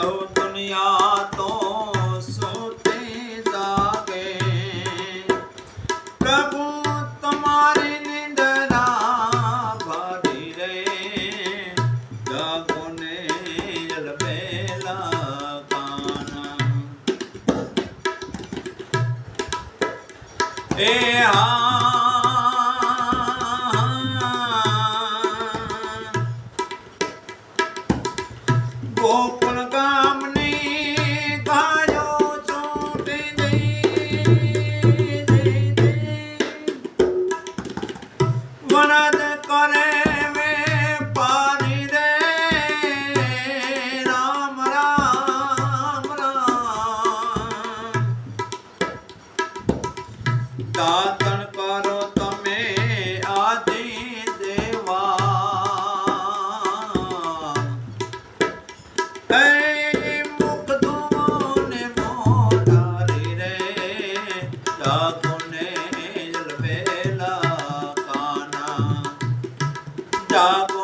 સૌ દુનિયા તો સોતે જાગે પ્રભુ તમારી નિંદરા ભરી રે જાગો ને અલબેલા કાના એ ગોકુળ ગામની ગાયો છૂટી વનદ કરે વેપારી રે રામ રામ રામ દાતણ કરો તમે આદિ દેવા મુખ ધોને મોઢારી રે જાગો ને અલબેલા કાના જાગો